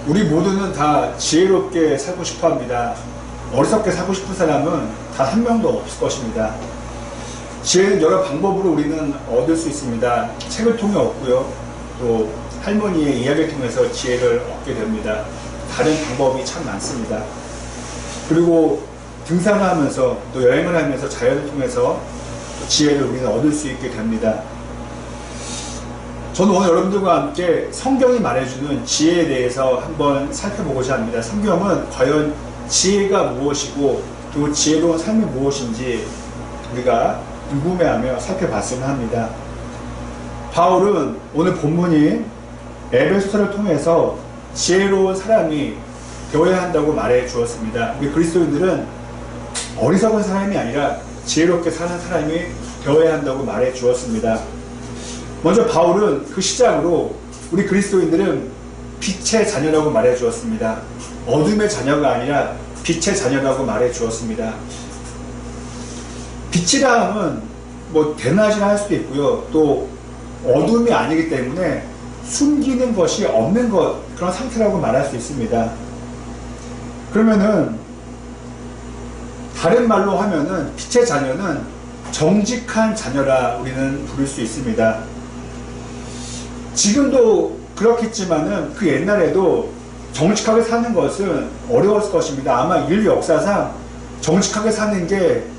우리 모두는 다 지혜롭게 살고 싶어 합니다. 어리석게 살고 싶은 사람은 단 한 명도 없을 것입니다. 지혜는 여러 방법으로 우리는 얻을 수 있습니다. 책을 통해 얻고요. 또 할머니의 이야기를 통해서 지혜를 얻게 됩니다. 다른 방법이 참 많습니다. 그리고 등산을 하면서 또 여행을 하면서 자연을 통해서 지혜를 우리는 얻을 수 있게 됩니다. 저는 오늘 여러분들과 함께 성경이 말해주는 지혜에 대해서 한번 살펴보고자 합니다. 성경은 과연 지혜가 무엇이고 또 지혜로운 삶이 무엇인지 우리가 궁금해하며 살펴봤으면 합니다. 바울은 오늘 본문인 에베소서를 통해서 지혜로운 사람이 되어야 한다고 말해 주었습니다. 우리 그리스도인들은 어리석은 사람이 아니라 지혜롭게 사는 사람이 되어야 한다고 말해 주었습니다. 먼저 바울은 그 시작으로 우리 그리스도인들은 빛의 자녀라고 말해 주었습니다. 어둠의 자녀가 아니라 빛의 자녀라고 말해 주었습니다. 빛이라 함은 뭐 대낮이라 할 수도 있고요. 또 어둠이 아니기 때문에 숨기는 것이 없는 것, 그런 상태라고 말할 수 있습니다. 그러면은 다른 말로 하면은 빛의 자녀는 정직한 자녀라 우리는 부를 수 있습니다. 지금도 그렇겠지만은 그 옛날에도 정직하게 사는 것은 어려웠을 것입니다. 아마 인류 역사상 정직하게 사는 게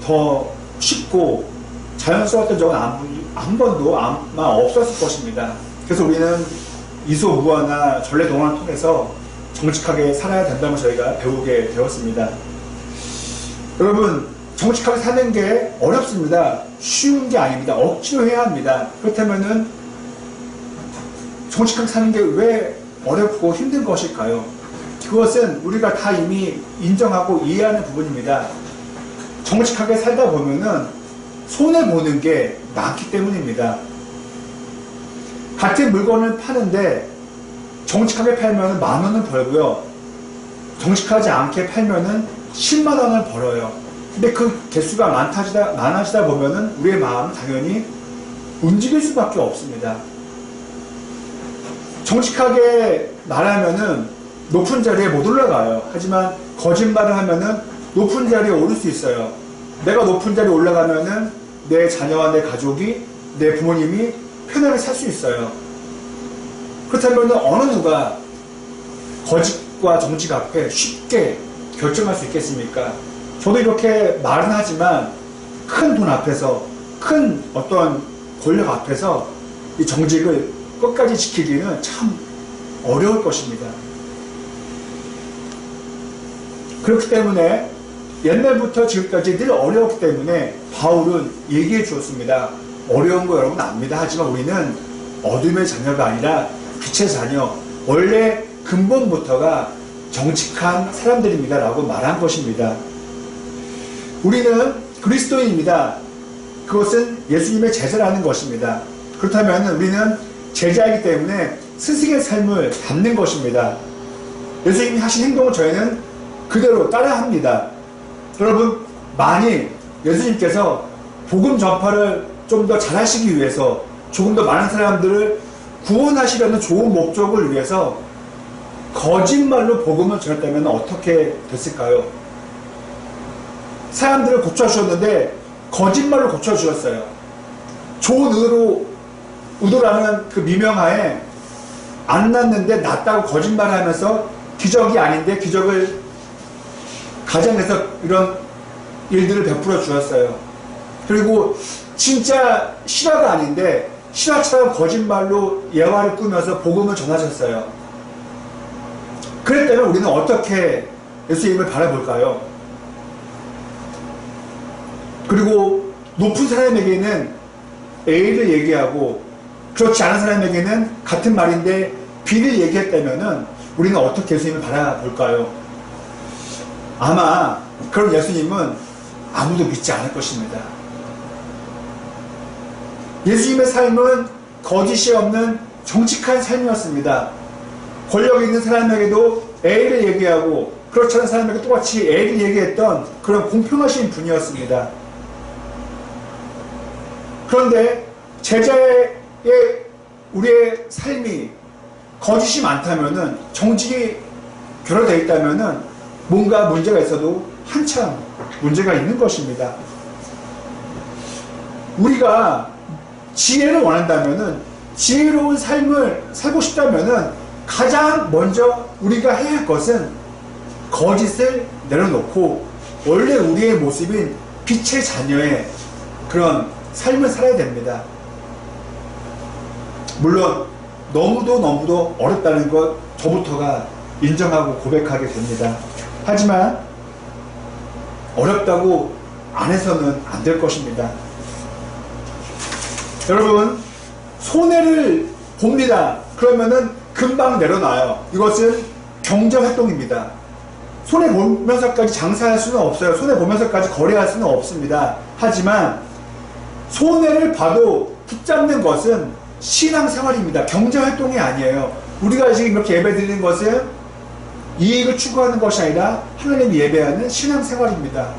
더 쉽고 자연스러웠던 적은 한 번도 아마 없었을 것입니다. 그래서 우리는 이소무화나 전래동화를 통해서 정직하게 살아야 된다는 저희가 배우게 되었습니다. 여러분, 정직하게 사는 게 어렵습니다. 쉬운 게 아닙니다. 억지로 해야 합니다. 그렇다면은 정직하게 사는 게 왜 어렵고 힘든 것일까요? 그것은 우리가 다 이미 인정하고 이해하는 부분입니다. 정직하게 살다 보면은 손해보는 게 많기 때문입니다. 같은 물건을 파는데 정직하게 팔면 10,000원을 벌고요. 정직하지 않게 팔면은 100,000원을 벌어요. 근데 그 개수가 많아지다 보면은 우리의 마음은 당연히 움직일 수밖에 없습니다. 정직하게 말하면은 높은 자리에 못 올라가요. 하지만 거짓말을 하면은 높은 자리에 오를 수 있어요. 내가 높은 자리에 올라가면은 내 자녀와 내 가족이, 내 부모님이 편하게 살 수 있어요. 그렇다면 어느 누가 거짓과 정직 앞에 쉽게 결정할 수 있겠습니까? 저도 이렇게 말은 하지만 큰 돈 앞에서, 큰 어떤 권력 앞에서 이 정직을 끝까지 지키기는 참 어려울 것입니다. 그렇기 때문에 옛날부터 지금까지 늘 어려웠기 때문에 바울은 얘기해 주었습니다. 어려운 거 여러분 압니다. 하지만 우리는 어둠의 자녀가 아니라 빛의 자녀, 원래 근본부터가 정직한 사람들입니다 라고 말한 것입니다. 우리는 그리스도인입니다. 그것은 예수님의 제자라는 것입니다. 그렇다면 우리는 제자이기 때문에 스승의 삶을 담는 것입니다. 예수님이 하신 행동을 저희는 그대로 따라합니다. 여러분, 만일 예수님께서 복음 전파를 좀 더 잘하시기 위해서 조금 더 많은 사람들을 구원하시려는 좋은 목적을 위해서 거짓말로 복음을 전했다면 어떻게 됐을까요? 사람들을 고쳐주셨는데 거짓말로 고쳐주셨어요. 좋은 의도라는 그 미명하에 안 낫는데 낫다고 거짓말을 하면서 기적이 아닌데 기적을 가정에서 이런 일들을 베풀어 주었어요. 그리고 진짜 실화가 아닌데 실화처럼 거짓말로 예화를 꾸며서 복음을 전하셨어요. 그랬다면 우리는 어떻게 예수님을 바라볼까요? 그리고 높은 사람에게는 A를 얘기하고 그렇지 않은 사람에게는 같은 말인데 B를 얘기했다면 우리는 어떻게 예수님을 바라볼까요? 아마 그런 예수님은 아무도 믿지 않을 것입니다. 예수님의 삶은 거짓이 없는 정직한 삶이었습니다. 권력 있는 사람에게도 A를 얘기하고 그렇지 않은 사람에게 똑같이 A를 얘기했던 그런 공평하신 분이었습니다. 그런데 제자의 우리의 삶이 거짓이 많다면은, 정직이 결여되어 있다면은 뭔가 문제가 있어도 한참 문제가 있는 것입니다. 우리가 지혜를 원한다면은, 지혜로운 삶을 살고 싶다면은 가장 먼저 우리가 해야 할 것은 거짓을 내려놓고 원래 우리의 모습인 빛의 자녀의 그런 삶을 살아야 됩니다. 물론 너무도 어렵다는 것 저부터가 인정하고 고백하게 됩니다. 하지만 어렵다고 안 해서는 안 될 것입니다. 여러분, 손해를 봅니다. 그러면은 금방 내려놔요. 이것은 경제활동입니다. 손해보면서까지 장사할 수는 없어요. 손해보면서까지 거래할 수는 없습니다. 하지만 손해를 봐도 붙잡는 것은 신앙생활입니다. 경제활동이 아니에요. 우리가 지금 이렇게 예배 드리는 것은 이익을 추구하는 것이 아니라 하나님 예배하는 신앙생활입니다.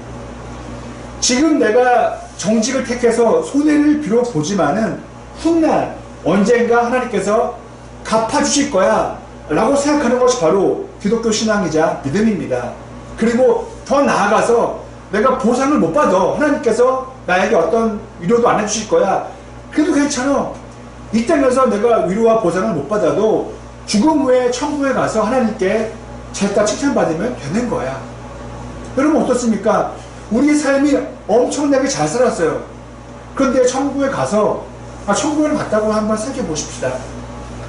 지금 내가 정직을 택해서 손해를 비록 보지만은 훗날 언젠가 하나님께서 갚아주실 거야 라고 생각하는 것이 바로 기독교 신앙이자 믿음입니다. 그리고 더 나아가서 내가 보상을 못 받아, 하나님께서 나에게 어떤 위로도 안 해주실 거야, 그래도 괜찮아. 이 땅에서 내가 위로와 보상을 못 받아도 죽음 후에 천국에 가서 하나님께 잘다 칭찬받으면 되는 거야. 여러분 어떻습니까? 우리의 삶이 엄청나게 잘 살았어요. 그런데 천국에 가서 천국에 갔다고 한번 생각해 보십시다.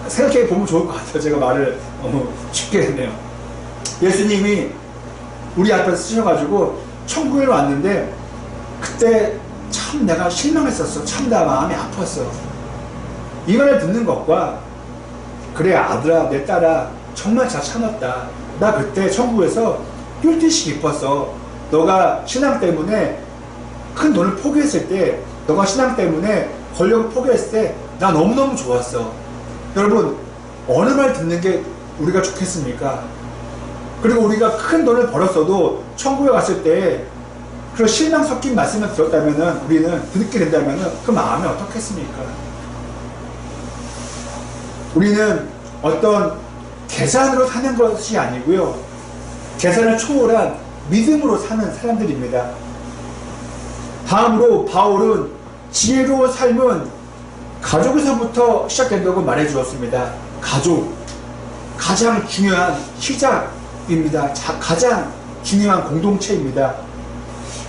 생각해 보면 좋을 것 같아요. 제가 말을 너무 쉽게 했네요. 예수님이 우리 앞에 쓰셔가지고 천국에 왔는데 그때 참 내가 실망했었어. 참 나 마음이 아팠어. 이 말을 듣는 것과 그래 아들아 내 딸아 정말 잘 참았다. 나 그때 천국에서 뛸 듯이 기뻤어. 너가 신앙 때문에 큰 돈을 포기했을 때, 너가 신앙 때문에 권력을 포기했을 때 나 너무너무 좋았어. 여러분 어느 말 듣는 게 우리가 좋겠습니까? 그리고 우리가 큰 돈을 벌었어도 천국에 갔을 때 그런 실망 섞인 말씀을 들었다면 우리는 듣게 된다면 그 마음이 어떻겠습니까? 우리는 어떤 계산으로 사는 것이 아니고요, 계산을 초월한 믿음으로 사는 사람들입니다. 다음으로 바울은 지혜로운 삶은 가족에서부터 시작된다고 말해 주었습니다. 가족, 가장 중요한 시작입니다. 가장 중요한 공동체입니다.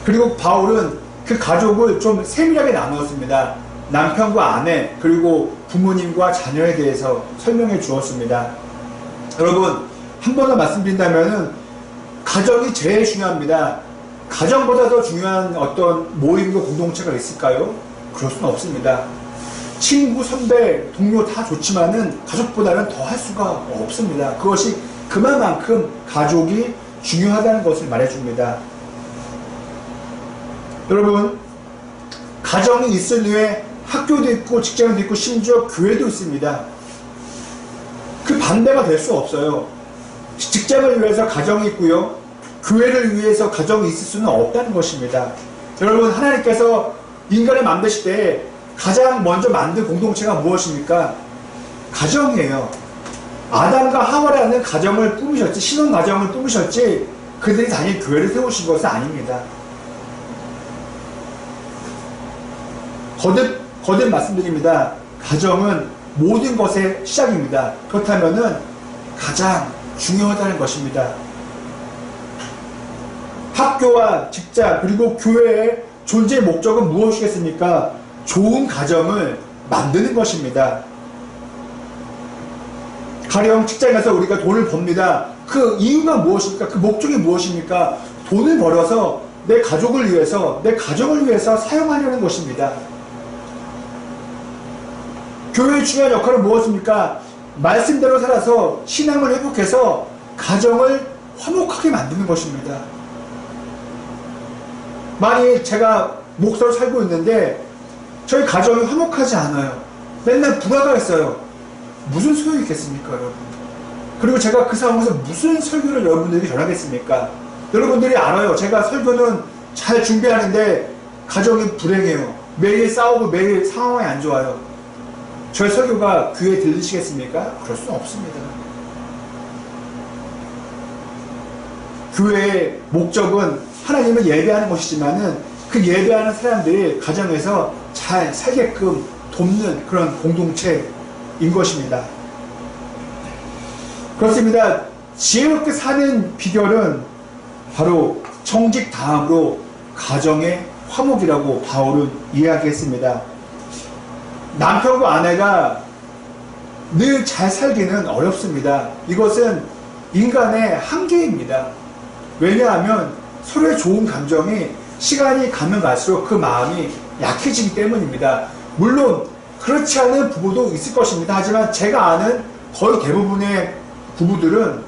그리고 바울은 그 가족을 좀 세밀하게 나누었습니다. 남편과 아내, 그리고 부모님과 자녀에 대해서 설명해 주었습니다. 여러분 한 번 더 말씀드린다면 가정이 제일 중요합니다. 가정보다 더 중요한 어떤 모임과 공동체가 있을까요? 그럴 수는 없습니다. 친구, 선배, 동료 다 좋지만은 가족보다는 더 할 수가 없습니다. 그것이 그만큼 가족이 중요하다는 것을 말해줍니다. 여러분 가정이 있을 후에 학교도 있고 직장도 있고 심지어 교회도 있습니다. 그 반대가 될 수 없어요. 직장을 위해서 가정이 있고요, 교회를 위해서 가정이 있을 수는 없다는 것입니다. 여러분 하나님께서 인간을 만드실 때 가장 먼저 만든 공동체가 무엇입니까? 가정이에요. 아담과 하와라는 가정을 꾸미셨지, 신혼 가정을 꾸미셨지 그들이 단일 교회를 세우신 것은 아닙니다. 거듭 말씀드립니다. 가정은 모든 것의 시작입니다. 그렇다면은 가장 중요하다는 것입니다. 학교와 직장 그리고 교회의 존재의 목적은 무엇이겠습니까? 좋은 가정을 만드는 것입니다. 가령 직장에서 우리가 돈을 법니다. 그 이유가 무엇입니까? 그 목적이 무엇입니까? 돈을 벌어서 내 가족을 위해서, 내 가정을 위해서 사용하려는 것입니다. 교회의 중요한 역할은 무엇입니까? 말씀대로 살아서 신앙을 회복해서 가정을 화목하게 만드는 것입니다. 만약 제가 목사로 살고 있는데 저희 가정이 화목하지 않아요. 맨날 불화가 있어요. 무슨 소용이 있겠습니까, 여러분? 그리고 제가 그 상황에서 무슨 설교를 여러분들에게 전하겠습니까? 여러분들이 알아요. 제가 설교는 잘 준비하는데 가정이 불행해요. 매일 싸우고 매일 상황이 안 좋아요. 저의 설교가 귀에 들리시겠습니까? 그럴 수는 없습니다. 교회의 목적은 하나님을 예배하는 것이지만은 그 예배하는 사람들이 가정에서 잘 살게끔 돕는 그런 공동체인 것입니다. 그렇습니다. 지혜롭게 사는 비결은 바로 정직 다음으로 가정의 화목이라고 바울은 이야기했습니다. 남편과 아내가 늘 잘 살기는 어렵습니다. 이것은 인간의 한계입니다. 왜냐하면 서로의 좋은 감정이 시간이 가면 갈수록 그 마음이 약해지기 때문입니다. 물론 그렇지 않은 부부도 있을 것입니다. 하지만 제가 아는 거의 대부분의 부부들은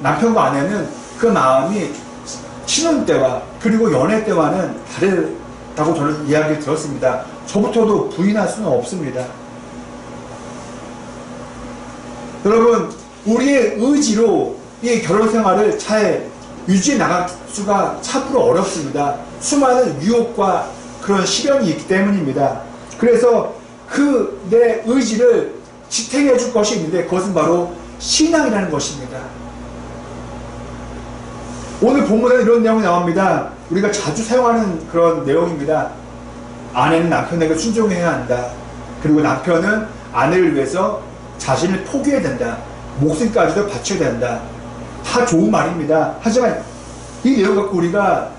남편과 아내는 그 마음이 신혼 때와 그리고 연애 때와는 다르다고 저는 이야기를 들었습니다. 저부터도 부인할 수는 없습니다. 여러분, 우리의 의지로 이 결혼 생활을 잘 유지해 나갈 수가 참으로 어렵습니다. 수많은 유혹과 그런 시련이 있기 때문입니다. 그래서 그 내 의지를 지탱해 줄 것이 있는데 그것은 바로 신앙이라는 것입니다. 오늘 본문에 이런 내용이 나옵니다. 우리가 자주 사용하는 그런 내용입니다. 아내는 남편에게 순종해야 한다. 그리고 남편은 아내를 위해서 자신을 포기해야 된다. 목숨까지도 바쳐야 된다. 다 좋은 말입니다. 하지만 이 내용 갖고 우리가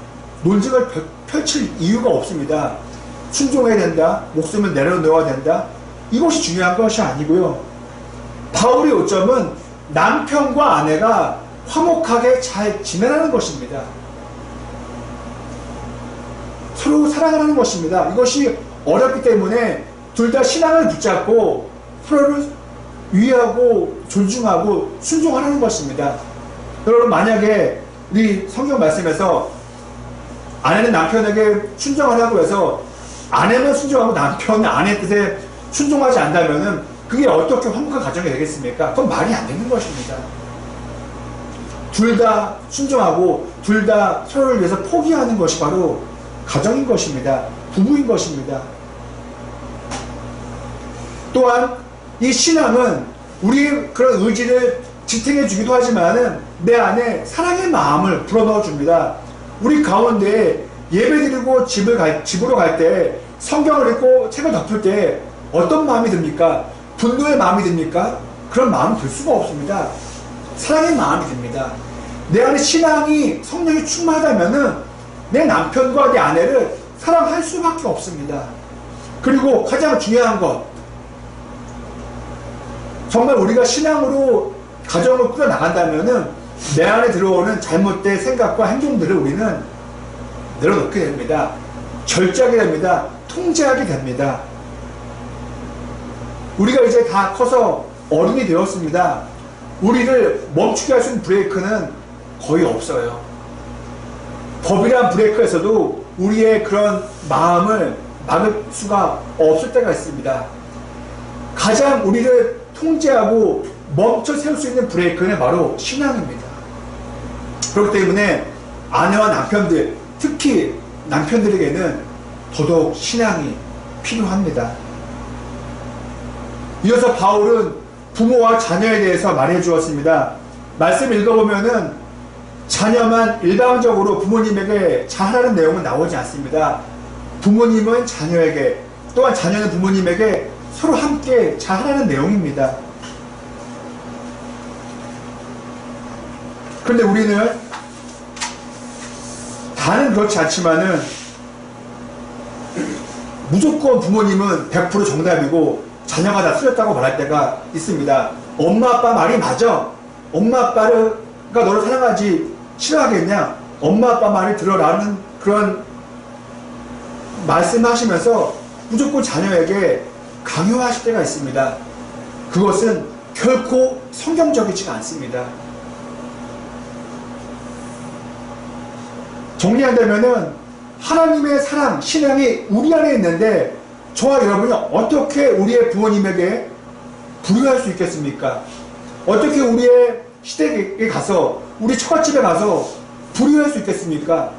논쟁을 펼칠 이유가 없습니다. 순종해야 된다. 목숨을 내려놓아야 된다. 이것이 중요한 것이 아니고요. 바울의 요점은 남편과 아내가 화목하게 잘 지내라는 것입니다. 서로 사랑하는 것입니다. 이것이 어렵기 때문에 둘 다 신앙을 붙잡고 서로를 위하고 존중하고 순종하는 것입니다. 여러분, 만약에 우리 성경 말씀에서 아내는 남편에게 순종하라고 해서 아내만 순종하고 남편은 아내의 뜻에 순종하지 않는다면 그게 어떻게 화목한 가정이 되겠습니까? 그건 말이 안 되는 것입니다. 둘 다 순종하고 둘 다 서로를 위해서 포기하는 것이 바로 가정인 것입니다. 부부인 것입니다. 또한 이 신앙은 우리의 그런 의지를 지탱해 주기도 하지만은 내 안에 사랑의 마음을 불어넣어 줍니다. 우리 가운데 예배드리고 집으로 갈 때 성경을 읽고 책을 덮을 때 어떤 마음이 듭니까? 분노의 마음이 듭니까? 그런 마음이 들 수가 없습니다. 사랑의 마음이 듭니다. 내 안에 신앙이 성령이 충만하다면은 내 남편과 내 아내를 사랑할 수밖에 없습니다. 그리고 가장 중요한 것, 정말 우리가 신앙으로 가정을 꾸려나간다면은 내 안에 들어오는 잘못된 생각과 행동들을 우리는 내려놓게 됩니다. 절제하게 됩니다. 통제하게 됩니다. 우리가 이제 다 커서 어른이 되었습니다. 우리를 멈추게 할 수 있는 브레이크는 거의 없어요. 법이란 브레이크에서도 우리의 그런 마음을 막을 수가 없을 때가 있습니다. 가장 우리를 통제하고 멈춰 세울 수 있는 브레이크는 바로 신앙입니다. 그렇기 때문에 아내와 남편들, 특히 남편들에게는 더더욱 신앙이 필요합니다. 이어서 바울은 부모와 자녀에 대해서 말해 주었습니다. 말씀 읽어보면은 자녀만 일방적으로 부모님에게 잘하라는 내용은 나오지 않습니다. 부모님은 자녀에게, 또한 자녀는 부모님에게 서로 함께 잘하라는 내용입니다. 그런데 우리는 다는 그렇지 않지만은 무조건 부모님은 100% 정답이고 자녀가 다 틀렸다고 말할 때가 있습니다. 엄마 아빠 말이 맞아. 엄마 아빠가 너를 사랑하지 싫어하겠냐? 엄마 아빠 말을 들어라는 그런 말씀하시면서 무조건 자녀에게 강요하실 때가 있습니다. 그것은 결코 성경적이지가 않습니다. 정리한다면은 하나님의 사랑, 신앙이 우리 안에 있는데 저와 여러분이 어떻게 우리의 부모님에게 불효할 수 있겠습니까? 어떻게 우리의 시댁에 가서, 우리 처갓집에 가서 불효할 수 있겠습니까?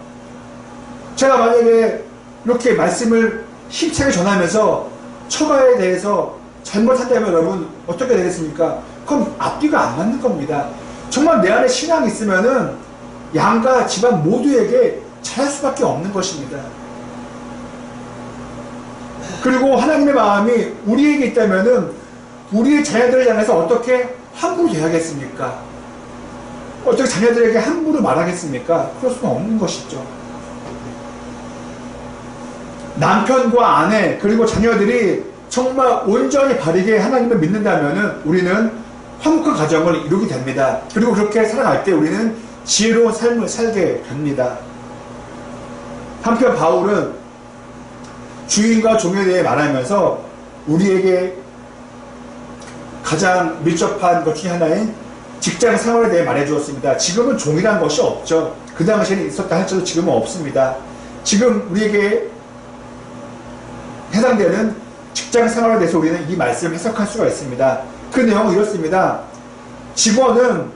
제가 만약에 이렇게 말씀을 힘차게 전하면서 처가에 대해서 잘못한다면 여러분 어떻게 되겠습니까? 그럼 앞뒤가 안 맞는 겁니다. 정말 내 안에 신앙이 있으면은 양가 집안 모두에게 잘할 수밖에 없는 것입니다. 그리고 하나님의 마음이 우리에게 있다면은 우리의 자녀들을 향해서 어떻게 함부로 대하겠습니까? 어떻게 자녀들에게 함부로 말하겠습니까? 그럴 수는 없는 것이죠. 남편과 아내 그리고 자녀들이 정말 온전히 바르게 하나님을 믿는다면은 우리는 화목한 가정을 이루게 됩니다. 그리고 그렇게 살아갈 때 우리는 지혜로운 삶을 살게 됩니다. 한편 바울은 주인과 종에 대해 말하면서 우리에게 가장 밀접한 것 중에 하나인 직장 생활에 대해 말해주었습니다. 지금은 종이란 것이 없죠. 그 당시에는 있었다 할지라도 지금은 없습니다. 지금 우리에게 해당되는 직장 생활에 대해서 우리는 이 말씀을 해석할 수가 있습니다. 그 내용은 이렇습니다. 직원은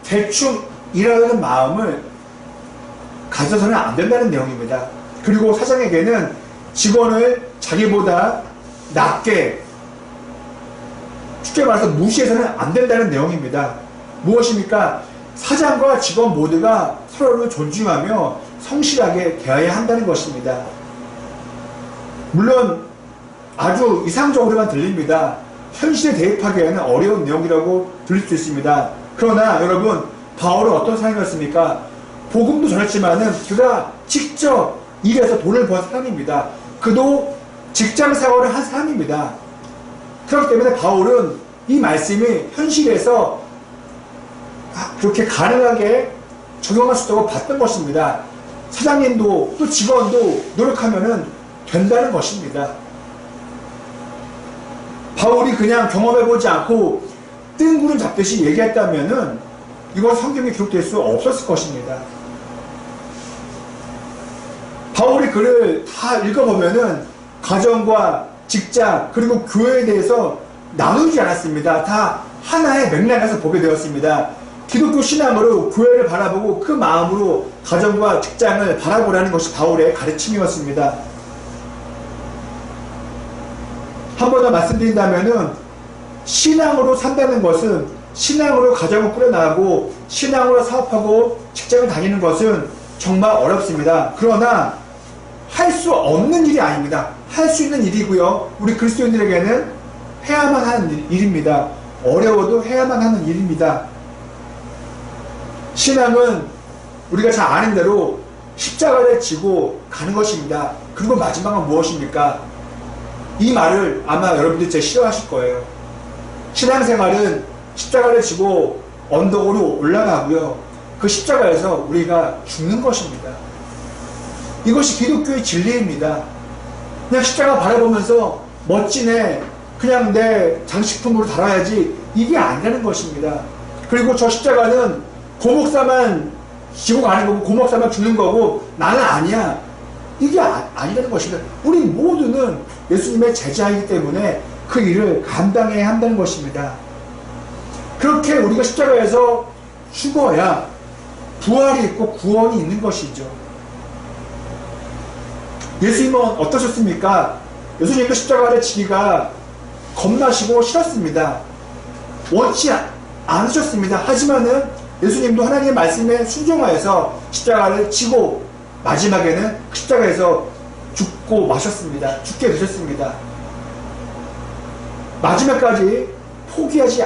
대충 일하려는 마음을 가져서는 안 된다는 내용입니다. 그리고 사장에게는 직원을 자기보다 낮게, 쉽게 말해서 무시해서는 안 된다는 내용입니다. 무엇입니까? 사장과 직원 모두가 서로를 존중하며 성실하게 대해야 한다는 것입니다. 물론 아주 이상적으로만 들립니다. 현실에 대입하기에는 어려운 내용이라고 들릴 수 있습니다. 그러나 여러분, 바울은 어떤 사람이었습니까? 복음도 전했지만은 그가 직접 일해서 돈을 번 사람입니다. 그도 직장 생활을 한 사람입니다. 그렇기 때문에 바울은 이 말씀이 현실에서 그렇게 가능하게 적용할 수 있다고 봤던 것입니다. 사장님도 또 직원도 노력하면은 된다는 것입니다. 바울이 그냥 경험해보지 않고 뜬구름 잡듯이 얘기했다면은 이건 성경에 기록될 수 없었을 것입니다. 바울의 글을 다 읽어보면은 가정과 직장 그리고 교회에 대해서 나누지 않았습니다. 다 하나의 맥락에서 보게 되었습니다. 기독교 신앙으로 교회를 바라보고 그 마음으로 가정과 직장을 바라보라는 것이 바울의 가르침이었습니다. 한 번 더 말씀드린다면은 신앙으로 산다는 것은, 신앙으로 가정을 꾸려나가고 신앙으로 사업하고 직장을 다니는 것은 정말 어렵습니다. 그러나 할 수 없는 일이 아닙니다. 할 수 있는 일이고요. 우리 그리스도인들에게는 해야만 하는 일입니다. 어려워도 해야만 하는 일입니다. 신앙은 우리가 잘 아는 대로 십자가를 지고 가는 것입니다. 그리고 마지막은 무엇입니까? 이 말을 아마 여러분들이 제일 싫어하실 거예요. 신앙생활은 십자가를 지고 언덕으로 올라가고요. 그 십자가에서 우리가 죽는 것입니다. 이것이 기독교의 진리입니다. 그냥 십자가 바라보면서 멋지네, 그냥 내 장식품으로 달아야지, 이게 아니라는 것입니다. 그리고 저 십자가는 고목사만 지고 가는 거고 고목사만 죽는 거고 나는 아니야, 이게 아니라는 것입니다. 우리 모두는 예수님의 제자이기 때문에 그 일을 감당해야 한다는 것입니다. 그렇게 우리가 십자가에서 죽어야 부활이 있고 구원이 있는 것이죠. 예수님은 어떠셨습니까? 예수님도 십자가를 지기가 겁나시고 싫었습니다. 원치 않으셨습니다. 하지만은 예수님도 하나님의 말씀에 순종하여서 십자가를 지고 마지막에는 그 십자가에서 죽고 마셨습니다. 죽게 되셨습니다. 마지막까지 포기하지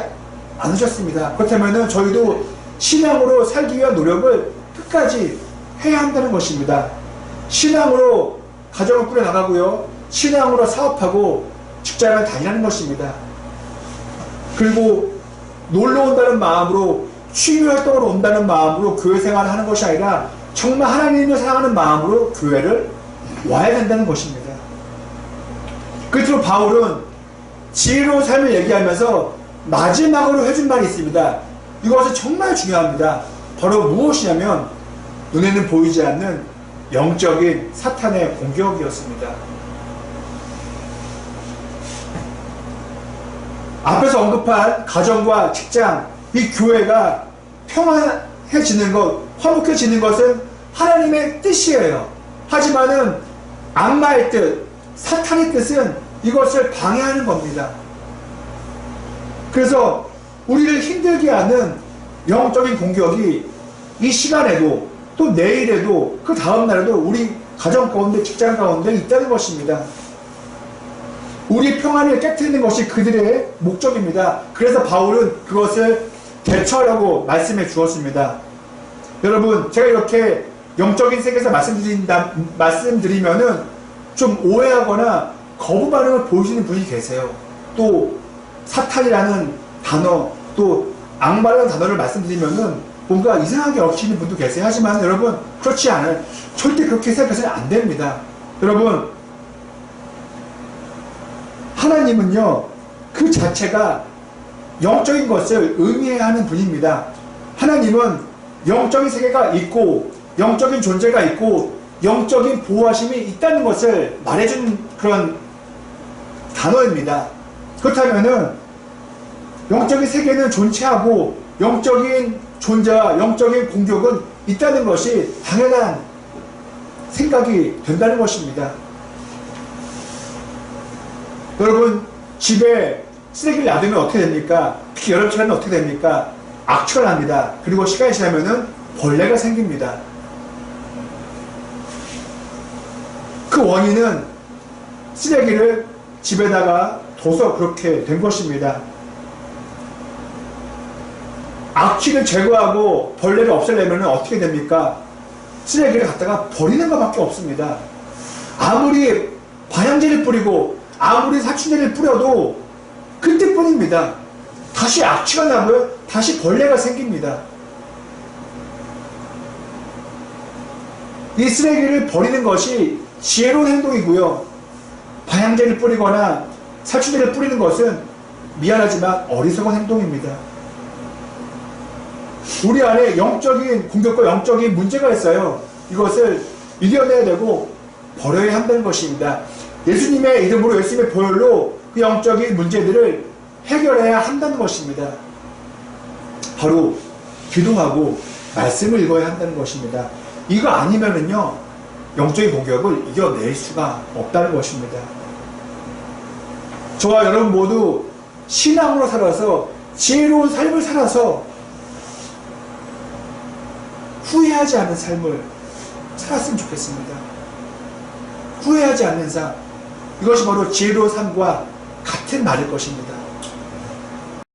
않으셨습니다. 그렇다면 저희도 신앙으로 살기 위한 노력을 끝까지 해야 한다는 것입니다. 신앙으로 가정을 꾸려나가고요. 신앙으로 사업하고 직장을 다니라는 것입니다. 그리고 놀러 온다는 마음으로, 취미활동으로 온다는 마음으로 교회 생활을 하는 것이 아니라 정말 하나님을 사랑하는 마음으로 교회를 와야 된다는 것입니다. 끝으로 바울은 지혜로운 삶을 얘기하면서 마지막으로 해준 말이 있습니다. 이것은 정말 중요합니다. 바로 무엇이냐면 눈에는 보이지 않는 영적인 사탄의 공격이었습니다. 앞에서 언급한 가정과 직장, 이 교회가 평안해지는 것, 화목해지는 것은 하나님의 뜻이에요. 하지만은 악마의 뜻, 사탄의 뜻은 이것을 방해하는 겁니다. 그래서 우리를 힘들게 하는 영적인 공격이 이 시간에도 또 내일에도 그 다음날에도 우리 가정 가운데 직장 가운데 있다는 것입니다. 우리 평안을 깨트리는 것이 그들의 목적입니다. 그래서 바울은 그것을 대처하라고 말씀해 주었습니다. 여러분, 제가 이렇게 영적인 세계에서 말씀드리면은 좀 오해하거나 거부 반응을 보이시는 분이 계세요. 또 사탄이라는 단어, 또 악마라는 단어를 말씀드리면은 뭔가 이상하게 여기시는 분도 계세요. 하지만 여러분, 그렇지 않아요. 절대 그렇게 생각해서는 안 됩니다. 여러분, 하나님은요, 그 자체가 영적인 것을 의미해야 하는 분입니다. 하나님은 영적인 세계가 있고, 영적인 존재가 있고, 영적인 보호하심이 있다는 것을 말해준 그런 단어입니다. 그렇다면은, 영적인 세계는 존재하고, 영적인 존재와 영적인 공격은 있다는 것이 당연한 생각이 된다는 것입니다. 여러분, 집에 쓰레기를 놔두면 어떻게 됩니까? 특히 여름철에는 어떻게 됩니까? 악취가 납니다. 그리고 시간이 지나면은 벌레가 생깁니다. 그 원인은 쓰레기를 집에다가 둬서 그렇게 된 것입니다. 악취를 제거하고 벌레를 없애려면 어떻게 됩니까? 쓰레기를 갖다가 버리는 것밖에 없습니다. 아무리 방향제를 뿌리고 아무리 살충제를 뿌려도 그때뿐입니다. 다시 악취가 나고요. 다시 벌레가 생깁니다. 이 쓰레기를 버리는 것이 지혜로운 행동이고요. 방향제를 뿌리거나 살충제를 뿌리는 것은 미안하지만 어리석은 행동입니다. 우리 안에 영적인 공격과 영적인 문제가 있어요. 이것을 이겨내야 되고 버려야 한다는 것입니다. 예수님의 이름으로, 예수님의 보혈로 그 영적인 문제들을 해결해야 한다는 것입니다. 바로 기도하고 말씀을 읽어야 한다는 것입니다. 이거 아니면은요, 영적인 공격을 이겨낼 수가 없다는 것입니다. 저와 여러분 모두 신앙으로 살아서 지혜로운 삶을 살아서 후회하지 않는 삶을 살았으면 좋겠습니다. 후회하지 않는 삶, 이것이 바로 지혜로운 삶과 같은 말일 것입니다.